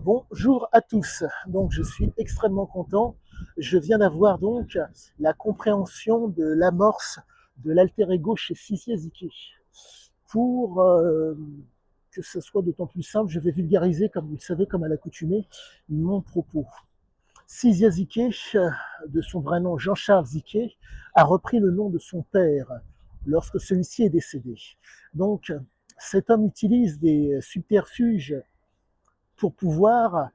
Bonjour à tous. Donc, je suis extrêmement content. Je viens d'avoir donc la compréhension de l'amorce de l'alter ego chez Sissi Ziki. Pour que ce soit d'autant plus simple, je vais vulgariser, comme vous le savez, comme à l'accoutumée, mon propos. Sissi Ziki, de son vrai nom Jean-Charles Ziki, a repris le nom de son père lorsque celui-ci est décédé. Donc, cet homme utilise des subterfuges pour pouvoir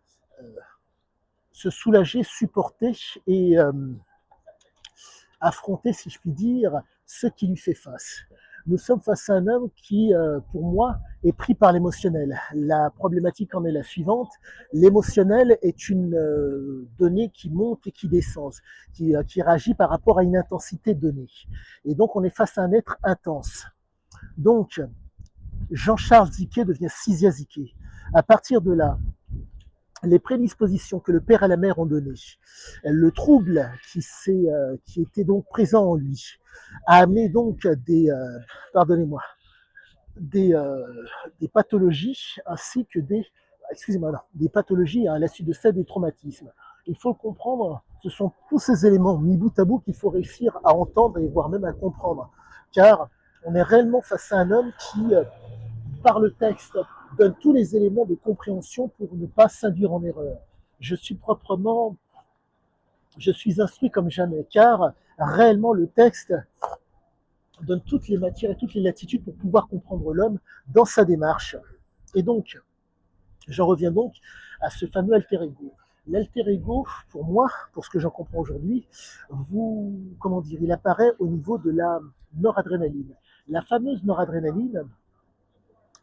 se soulager, supporter et affronter, si je puis dire, ce qui lui fait face. Nous sommes face à un homme qui, pour moi, est pris par l'émotionnel. La problématique en est la suivante. L'émotionnel est une donnée qui monte et qui descend, qui réagit par rapport à une intensité donnée. Et donc, on est face à un être intense. Donc, Jean-Charles Ziki devient Sissi Ziki. À partir de là, les prédispositions que le père et la mère ont données, le trouble qui était donc présent en lui, a amené donc pardonnez-moi, des, euh, des pathologies ainsi que des pathologies à la suite de ça, des traumatismes. Il faut le comprendre, ce sont tous ces éléments mis bout à bout qu'il faut réussir à entendre et voire même à comprendre, car on est réellement face à un homme qui, par le texte, donne tous les éléments de compréhension pour ne pas s'induire en erreur. Je suis proprement, je suis instruit comme jamais, car réellement le texte donne toutes les matières et toutes les latitudes pour pouvoir comprendre l'homme dans sa démarche. Et donc, j'en reviens donc à ce fameux alter ego. L'alter ego, pour moi, pour ce que j'en comprends aujourd'hui, il apparaît au niveau de la noradrénaline. La fameuse noradrénaline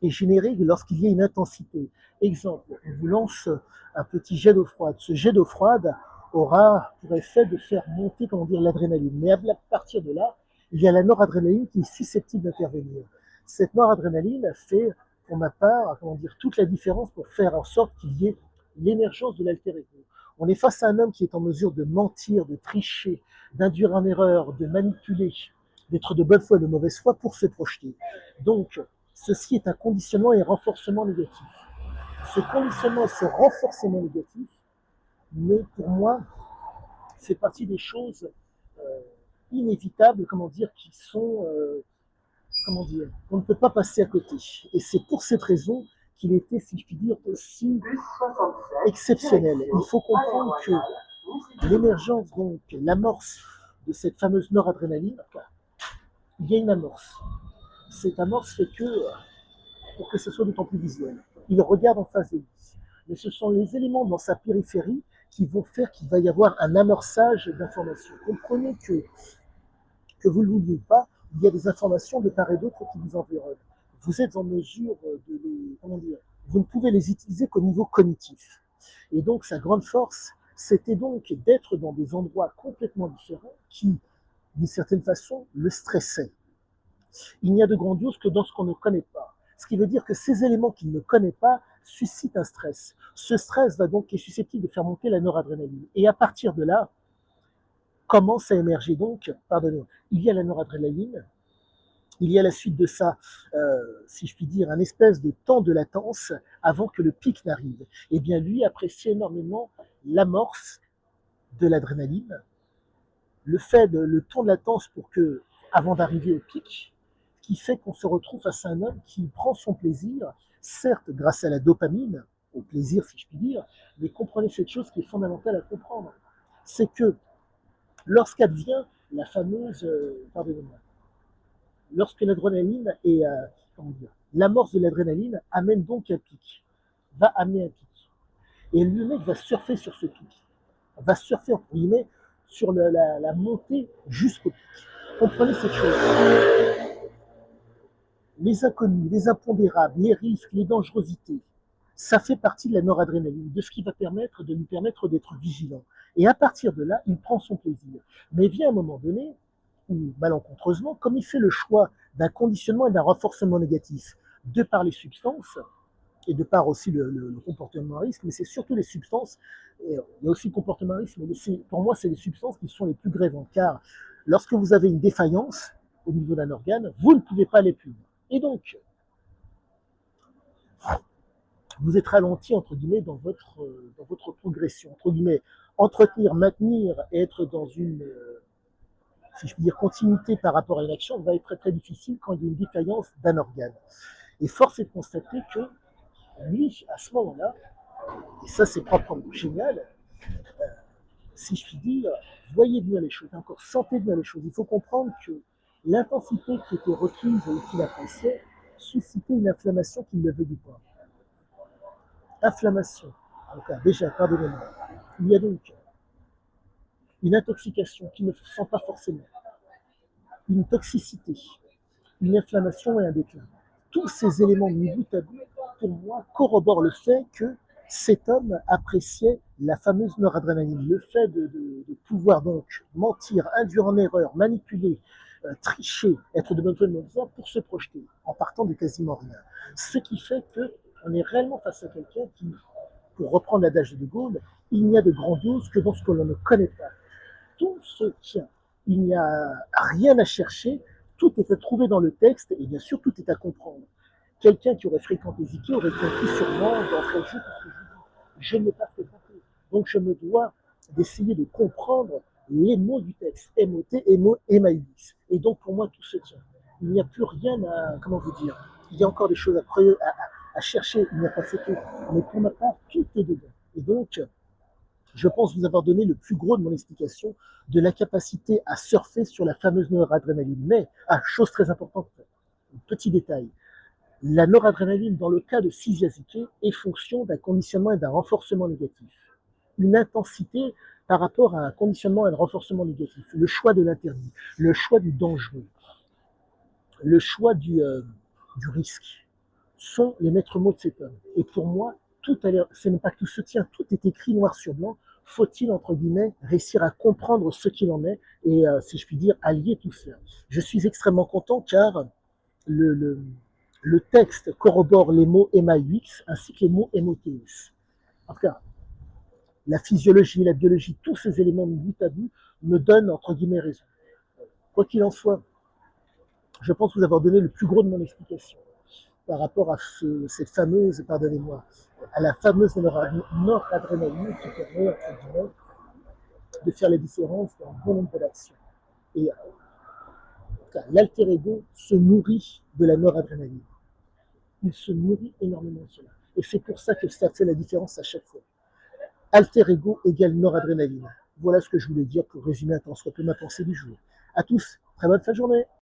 est générée lorsqu'il y a une intensité. Exemple, on vous lance un petit jet d'eau froide. Ce jet d'eau froide aura pour effet de faire monter, l'adrénaline. Mais à partir de là, il y a la noradrénaline qui est susceptible d'intervenir. Cette noradrénaline fait, pour ma part, toute la différence pour faire en sorte qu'il y ait l'émergence de l'alter ego. On est face à un homme qui est en mesure de mentir, de tricher, d'induire en erreur, de manipuler, d'être de bonne foi et de mauvaise foi pour se projeter. Donc, ceci est un conditionnement et un renforcement négatif. Ce conditionnement et ce renforcement négatif, mais pour moi, fait partie des choses euh, inévitables, qui sont, on ne peut pas passer à côté. Et c'est pour cette raison qu'il était, si je puis dire, aussi exceptionnel. Il faut comprendre que l'émergence, donc l'amorce de cette fameuse noradrénaline, il y a une amorce. Cette amorce fait que pour que ce soit d'autant plus visuel. Il regarde en face de lui. Mais ce sont les éléments dans sa périphérie qui vont faire qu'il va y avoir un amorçage d'informations. Comprenez que vous ne le vouliez pas, il y a des informations de part et d'autre qui vous environnent. Vous êtes en mesure de vous ne pouvez les utiliser qu'au niveau cognitif. Et donc, sa grande force, c'était donc d'être dans des endroits complètement différents qui, d'une certaine façon, le stressaient. Il n'y a de grandiose que dans ce qu'on ne connaît pas. Ce qui veut dire que ces éléments qu'il ne connaît pas suscitent un stress. Ce stress est susceptible de faire monter la noradrénaline. Et à partir de là, commence à émerger donc, pardonnez-moi, il y a la noradrénaline, il y a la suite de ça, si je puis dire, un espèce de temps de latence avant que le pic n'arrive. Eh bien, lui apprécie énormément l'amorce de l'adrénaline, le temps de latence avant d'arriver au pic, qui fait qu'on se retrouve face à un homme qui prend son plaisir, certes grâce à la dopamine, au plaisir si je puis dire, mais comprenez cette chose qui est fondamentale à comprendre, c'est que lorsqu'advient la fameuse, pardonnez-moi, lorsque l'adrénaline est, l'amorce de l'adrénaline amène donc un pic, va amener un pic, et le mec va surfer sur ce pic, va surfer entre guillemets sur la montée jusqu'au pic. Comprenez cette chose. Les inconnus, les impondérables, les risques, les dangerosités, ça fait partie de la noradrénaline, de ce qui va lui permettre d'être vigilant. Et à partir de là, il prend son plaisir. Mais vient un moment donné, où malencontreusement, comme il fait le choix d'un conditionnement et d'un renforcement négatif, de par les substances, et de par aussi le comportement à risque, mais c'est surtout les substances, et il y a aussi le comportement à risque, mais pour moi, c'est les substances qui sont les plus grévantes, car lorsque vous avez une défaillance au niveau d'un organe, vous ne pouvez pas aller plus loin. Et donc, vous êtes ralenti, entre guillemets, dans votre progression. Entre guillemets, entretenir, maintenir et être dans une, si je puis dire, continuité par rapport à une action va être très très difficile quand il y a une défaillance d'un organe. Et force est de constater que lui, à ce moment-là, et ça c'est proprement génial, si je puis dire, voyez venir les choses, encore sentez venir les choses. Il faut comprendre que l'intensité qui était requise et qu'il appréciait suscitait une inflammation qu'il ne veut pas. Inflammation. Donc, déjà, pardonnez-moi. Il y a donc une intoxication qui ne sent pas forcément, une toxicité, une inflammation et un déclin. Tous ces éléments mis bout à bout, pour moi, corroborent le fait que cet homme appréciait la fameuse noradrénaline. Le fait de pouvoir donc mentir, induire en erreur, manipuler, tricher, être de bonne foi, de bonne foi pour se projeter en partant de quasiment rien. Ce qui fait qu'on est réellement face à quelqu'un qui, pour reprendre l'adage de Gaulle, il n'y a de grandiose que dans ce que l'on ne connaît pas. Tout se tient. Il n'y a rien à chercher, tout est à trouver dans le texte et bien sûr tout est à comprendre. Quelqu'un qui aurait fréquenté Ziki aurait compris sûrement d'entrée de jeu tout ce que je dis. Je ne l'ai pas fréquenté. Donc je me dois d'essayer de comprendre les mots du texte, MOT, MO, MAUX. Et donc pour moi tout se tient. Il n'y a plus rien à, comment vous dire, il y a encore des choses à chercher, il n'y a pas photo. Mais pour ma part, tout est dedans. Et donc, je pense vous avoir donné le plus gros de mon explication de la capacité à surfer sur la fameuse noradrénaline. Mais, chose très importante, petit détail, la noradrénaline, dans le cas de Cysiazike, est fonction d'un conditionnement et d'un renforcement négatif. Une intensité par rapport à un conditionnement et un renforcement négatif. Le choix de l'interdit, le choix du dangereux, le choix du risque sont les maîtres mots de cet homme. Et pour moi, tout a l'air, ce n'est pas que tout se tient, tout est écrit noir sur blanc. Faut-il, entre guillemets, réussir à comprendre ce qu'il en est et, si je puis dire, allier tout cela. Je suis extrêmement content car le, le, le texte corrobore les mots MAUX ainsi que les mots MOTS. En tout cas, la physiologie, la biologie, tous ces éléments de bout à bout me donnent, entre guillemets, raison. Quoi qu'il en soit, je pense vous avoir donné le plus gros de mon explication par rapport à cette fameuse, pardonnez-moi, à la fameuse noradrénaline qui permet, entre guillemets, de faire la différence dans bon nombre d'actions. Et l'alter ego se nourrit de la noradrénaline. Il se nourrit énormément de cela. Et c'est pour ça que ça fait la différence à chaque fois. Alter ego égale noradrénaline. Voilà ce que je voulais dire pour résumer un temps soit peu ma pensée du jour. À tous, très bonne fin de journée.